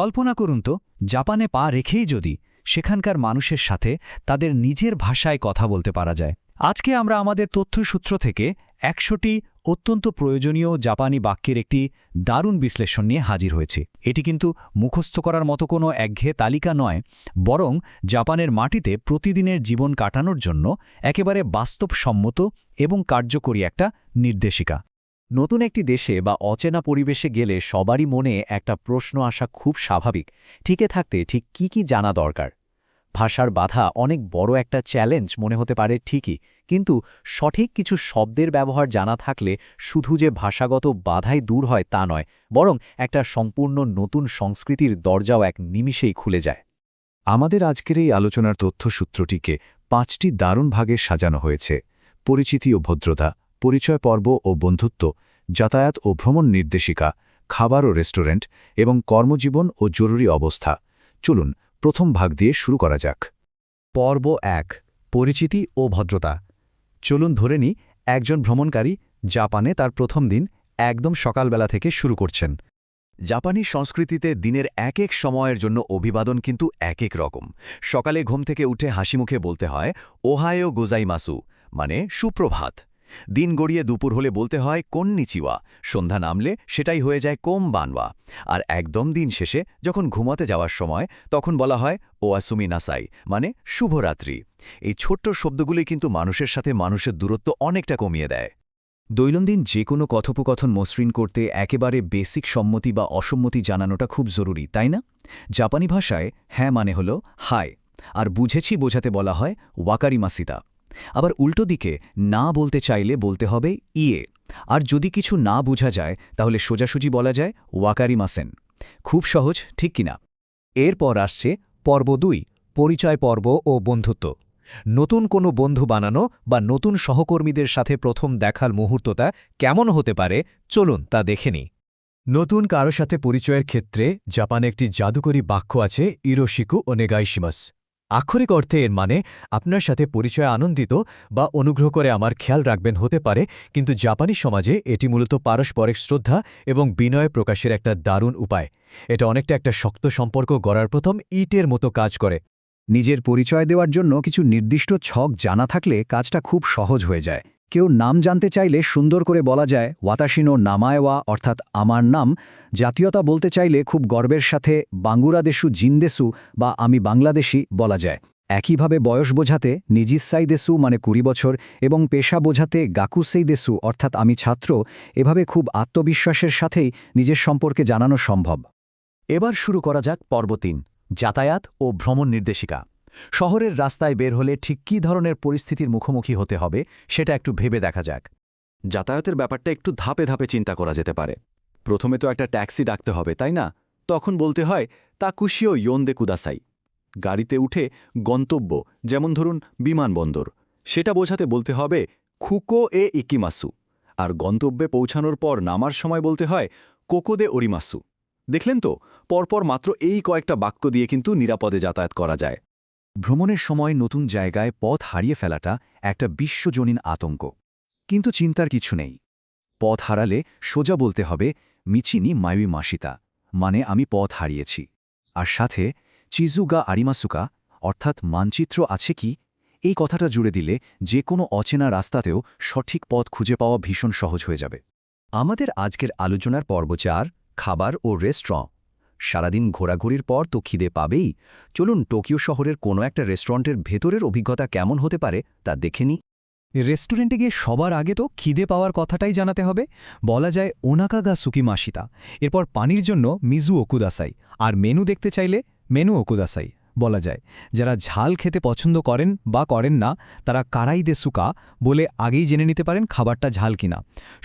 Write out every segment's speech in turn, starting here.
কল্পনা করুন তো জাপানে পা রেখেই যদি সেখানকার মানুষের সাথে তাদের নিজের ভাষায় কথা বলতে পারা যায়। আজকে আমরা আমাদের তথ্যসূত্র থেকে ১০০টি অত্যন্ত প্রয়োজনীয় জাপানি বাক্যের একটি দারুণ বিশ্লেষণ নিয়ে হাজির হয়েছে। এটি কিন্তু মুখস্থ করার মতো কোনো একঘেয়ে তালিকা নয়, বরং জাপানের মাটিতে প্রতিদিনের জীবন কাটানোর জন্য একেবারে বাস্তবসম্মত এবং কার্যকরী একটা নির্দেশিকা। নতুন একটি দেশে বা অচেনা পরিবেশে গেলে সবারই মনে একটা প্রশ্ন আসা খুব স্বাভাবিক, টিকে থাকতে ঠিক কি জানা দরকার। ভাষার বাধা অনেক বড় একটা চ্যালেঞ্জ মনে হতে পারে ঠিকই, কিন্তু সঠিক কিছু শব্দের ব্যবহার জানা থাকলে শুধু যে ভাষাগত বাধাই দূর হয় তা নয়, বরং একটা সম্পূর্ণ নতুন সংস্কৃতির দরজাও এক নিমিষেই খুলে যায়। আমাদের আজকের এই আলোচনার তথ্যসূত্রটিকে 5টি দারুণ ভাগে সাজানো হয়েছে: পরিচিতি ও ভদ্রতা, পরিচয় পর্ব ও বন্ধুত্ব, যাতায়াত ও ভ্রমণ নির্দেশিকা, খাবার ও রেস্টুরেন্ট এবং কর্মজীবন ও জরুরি অবস্থা। চলুন প্রথম ভাগ দিয়ে শুরু করা যাক। পর্ব ১, পরিচিতি ও ভদ্রতা। চলুন ধরে নিই একজন ভ্রমণকারী জাপানে তার প্রথম দিন একদম সকালবেলা থেকে শুরু করছেন। জাপানি সংস্কৃতিতে দিনের এক এক সময়ের জন্য অভিবাদন কিন্তু এক এক রকম। সকালে ঘুম থেকে উঠে হাসিমুখে বলতে হয় ওহায়ো গোজাইমাসু, মানে সুপ্রভাত। দিন গড়িয়ে দুপুর হলে বলতে হয় কন্নিচিওয়া, সন্ধ্যা নামলে সেটাই হয়ে যায় কোমবানওয়া। আর একদম দিন শেষে যখন ঘুমাতে যাওয়ার সময় তখন বলা হয় ওয়াসুমি নাসাই, মানে শুভরাত্রি। এই ছোট্ট শব্দগুলি কিন্তু মানুষের সাথে মানুষের দূরত্ব অনেকটা কমিয়ে দেয়। দৈনন্দিন যে কোনো কথোপকথন মসৃণ করতে একেবারে বেসিক সম্মতি বা অসম্মতি জানানোটা খুব জরুরি, তাই না? জাপানি ভাষায় হ্যাঁ মানে হলো হাই, আর বুঝেছি বোঝাতে বলা হয় ওয়াকারিমাসিতা। আবার উল্টো দিকে না বলতে চাইলে বলতে হবে ইয়ে, আর যদি কিছু না বোঝা যায় তাহলে সোজাসুজি বলা যায় ওয়াকারিমাসেন। খুব সহজ, ঠিক কিনা? এরপর আসছে পর্ব ২, পরিচয় পর্ব ও বন্ধুত্ব। নতুন কোনো বন্ধু বানানো বা নতুন সহকর্মীদের সাথে প্রথম দেখার মুহূর্তটা কেমন হতে পারে, চলুন তা দেখে নিই। নতুন কারো সাথে পরিচয়ের ক্ষেত্রে জাপানে একটি জাদুকরী বাক্য আছে, ইরোশিকু ওনেগাইশিমাস। আক্ষরিক অর্থে এর মানে আপনার সাথে পরিচয় আনন্দিত বা অনুগ্রহ করে আমার খেয়াল রাখবেন হতে পারে, কিন্তু জাপানি সমাজে এটি মূলত পারস্পরিক শ্রদ্ধা এবং বিনয় প্রকাশের একটা দারুণ উপায়। এটা অনেকটা একটা শক্ত সম্পর্ক গড়ার প্রথম ইটের মতো কাজ করে। নিজের পরিচয় দেওয়ার জন্য কিছু নির্দিষ্ট ছক জানা থাকলে কাজটা খুব সহজ হয়ে যায়। কেউ নাম জানতে চাইলে সুন্দর করে বলা যায় ওয়াতাশিনো নামায়ওয়া, অর্থাৎ আমার নাম। জাতীয়তা বলতে চাইলে খুব গর্বের সাথে বাঙ্গুরাদেশু জিনদেসু বা আমি বাংলাদেশি বলা যায়। একইভাবে বয়স বোঝাতে নিজিসাই দেসু মানে ২০ বছর এবং পেশা বোঝাতে গাকুসেই দেসু অর্থাৎ আমি ছাত্র। এভাবে খুব আত্মবিশ্বাসের সাথেই নিজের সম্পর্কে জানানো সম্ভব। এবার শুরু করা যাক পর্ব ৩, যাতায়াত ও ভ্রমণ নির্দেশিকা। শহরের রাস্তায় বের হলে ঠিক কী ধরনের পরিস্থিতির মুখোমুখি হতে হবে সেটা একটু ভেবে দেখা যাক। যাতায়াতের ব্যাপারটা একটু ধাপে ধাপে চিন্তা করা যেতে পারে। প্রথমে তো একটা ট্যাক্সি ডাকতে হবে, তাই না? তখন বলতে হয় তাকুশিও ইয়োন্দে কুদাসাই। গাড়িতে উঠে গন্তব্য, যেমন ধরুন বিমানবন্দর, সেটা বোঝাতে বলতে হবে খুকো এ ইকিমাসু। আর গন্তব্যে পৌঁছানোর পর নামার সময় বলতে হয় কোকোদে ওরিমাসু। দেখলেন তো, পরপর মাত্র এই কয়েকটা বাক্য দিয়ে কিন্তু নিরাপদে যাতায়াত করা যায়। ভ্রমণের সময় নতুন জায়গায় পথ হারিয়ে ফেলাটা একটা বিশ্বজনীন আতঙ্ক, কিন্তু চিন্তার কিছু নেই। পথ হারালে সোজা বলতে হবে মিচিনি মায়ুই মাসিতা, মানে আমি পথ হারিয়েছি। আর সাথে চিজুগা আরিমাসুকা, অর্থাৎ মানচিত্র আছে কি, এই কথাটা জুড়ে দিলে যে কোনো অচেনা রাস্তাতেও সঠিক পথ খুঁজে পাওয়া ভীষণ সহজ হয়ে যাবে। আমাদের আজকের আলোচনার পর্ব ৪, খাবার ও রেস্টুরেন্ট। সারাদিন ঘোরাঘুরির পর তো খিদে পাবেই। চলুন টোকিও শহরের কোনো একটা রেস্টুরেন্টের ভেতরের অভিজ্ঞতা কেমন হতে পারে তা দেখে নিই। রেস্টুরেন্টে গিয়ে সবার আগে তো খিদে পাওয়ার কথাটাই জানাতে হবে। বলা যায় ওনাকাগা সুকিমাশিতা, এরপর পানির জন্য মিজু ওকুদাসাই, আর মেনু দেখতে চাইলে মেনু ওকুদাসাই বলা যায়। যারা ঝাল খেতে পছন্দ করেন বা করেন না তারা কারাই দে সুকা বলে আগেই জেনে নিতে পারেন খাবারটা ঝাল কিনা।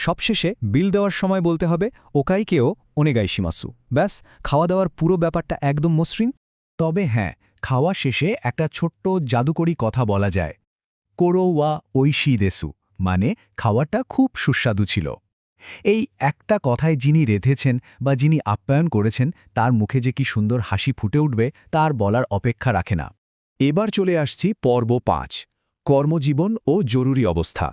সবশেষে বিল দেওয়ার সময় বলতে হবে ওকাইকেও ওনেগাইশিমাসু। ব্যাস, খাওয়া দাওয়ার পুরো ব্যাপারটা একদম মসৃণ। তবে হ্যাঁ, খাওয়া শেষে একটা ছোট্ট জাদুকরী কথা বলা যায়, কোরো ওয়া ঐশি দেসু, মানে খাওয়াটা খুব সুস্বাদু ছিল। এই একটা কথায় যিনি রেধেছেন বা যিনি আপ্যায়ন করেছেন তার মুখে যে কি সুন্দর হাসি ফুটে উঠবে তার বলার অপেক্ষা রাখে না। এবার চলে আসছি পর্ব ৫, কর্মজীবন ও জরুরি অবস্থা।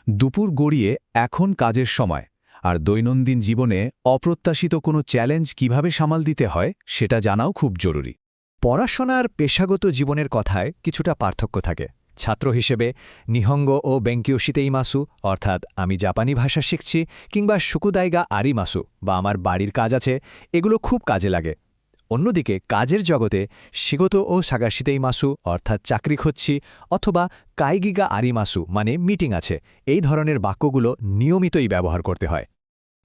দুপুর গড়িয়ে এখন কাজের সময়, আর দৈনন্দিন জীবনে অপ্রত্যাশিত কোনো চ্যালেঞ্জ কিভাবে সামাল দিতে হয় সেটা জানাও খুব জরুরি। পড়াশোনার পেশাগত জীবনের কথায় কিছুটা পার্থক্য থাকে। ছাত্র হিসেবে নিহঙ্গ ও বেঙ্কিও শিতেইমাসু, অর্থাৎ আমি জাপানি ভাষা শিখছি, কিংবা শুকুদাইগা আরিমাসু বা আমার বাড়ির কাজ আছে, এগুলো খুব কাজে লাগে। অন্যদিকে কাজের জগতে শিগতো ও সাগাশিতেইমাসু, অর্থাৎ চাকরি খুঁজছি, অথবা কাইগিগা আরিমাসু মানে মিটিং আছে, এই ধরনের বাক্যগুলো নিয়মিতই ব্যবহার করতে হয়।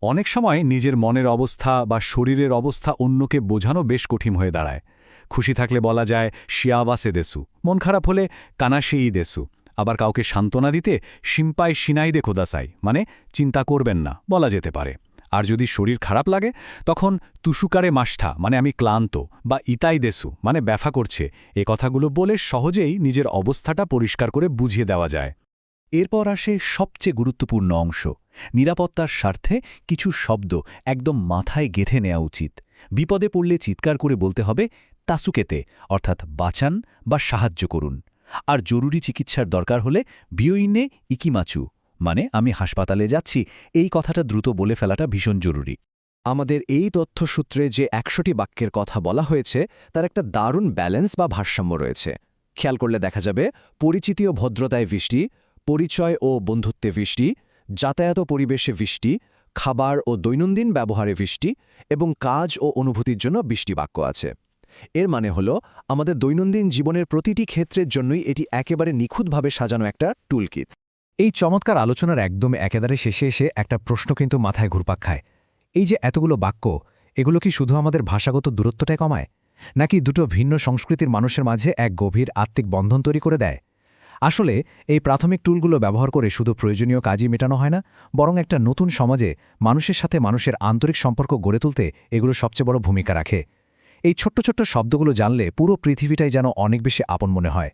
অনেক সময় নিজের মনের অবস্থা বা শরীরের অবস্থা অন্যকে বোঝানো বেশ কঠিন হয়ে দাঁড়ায়। খুশি থাকলে বলা যায় শিয়াওয়াসে দেসু, মন খারাপ হলে কানাশেই দেসু। আবার কাউকে সান্ত্বনা দিতে শিম্পাই শিনাইদে খোদাসাই মানে চিন্তা করবেন না বলা যেতে পারে। আর যদি শরীর খারাপ লাগে তখন তুষুকারে মাষ্ঠা মানে আমি ক্লান্ত, বা ইতাই দেসু মানে ব্যথা করছে, এ কথাগুলো বলে সহজেই নিজের অবস্থাটা পরিষ্কার করে বুঝিয়ে দেওয়া যায়। এরপর আসে সবচেয়ে গুরুত্বপূর্ণ অংশ। নিরাপত্তার স্বার্থে কিছু শব্দ একদম মাথায় গেঁথে নেওয়া উচিত। বিপদে পড়লে চিৎকার করে বলতে হবে তাসুকেতে, অর্থাৎ বাঁচান বা সাহায্য করুন। আর জরুরি চিকিৎসার দরকার হলে বিয়োইনে ইকিমাচু মানে আমি হাসপাতালে যাচ্ছি, এই কথাটা দ্রুত বলে ফেলাটা ভীষণ জরুরি। আমাদের এই তথ্যসূত্রে যে ১০০টি বাক্যের কথা বলা হয়েছে তার একটা দারুণ ব্যালেন্স বা ভারসাম্য রয়েছে। খেয়াল করলে দেখা যাবে পরিচিতি ও ভদ্রতায় বৃষ্টি, পরিচয় ও বন্ধুত্বে বৃষ্টি, যাতায়াত ও পরিবেশে বৃষ্টি, খাবার ও দৈনন্দিন ব্যবহারে বৃষ্টি এবং কাজ ও অনুভূতির জন্য বৃষ্টি বাক্য আছে। এর মানে হলো আমাদের দৈনন্দিন জীবনের প্রতিটি ক্ষেত্রের জন্যই এটি একেবারে নিখুঁতভাবে সাজানো একটা টুলকিট। এই চমৎকার আলোচনার একদম একেবারে শেষে এসে একটা প্রশ্ন কিন্তু মাথায় ঘুরপাক খায়। এই যে এতগুলো বাক্য, এগুলো কি শুধু আমাদের ভাষাগত দূরত্বটাই কমায়, নাকি দুটো ভিন্ন সংস্কৃতির মানুষের মাঝে এক গভীর আত্মিক বন্ধন তৈরি করে দেয়? আসলে এই প্রাথমিক টুলগুলো ব্যবহার করে শুধু প্রয়োজনীয় কাজই মেটানো হয় না, বরং একটা নতুন সমাজে মানুষের সাথে মানুষের আন্তরিক সম্পর্ক গড়ে তুলতে এগুলো সবচেয়ে বড় ভূমিকা রাখে। এই ছোট্ট ছোট্ট শব্দগুলো জানলে পুরো পৃথিবীটাই যেন অনেক বেশি আপন মনে হয়।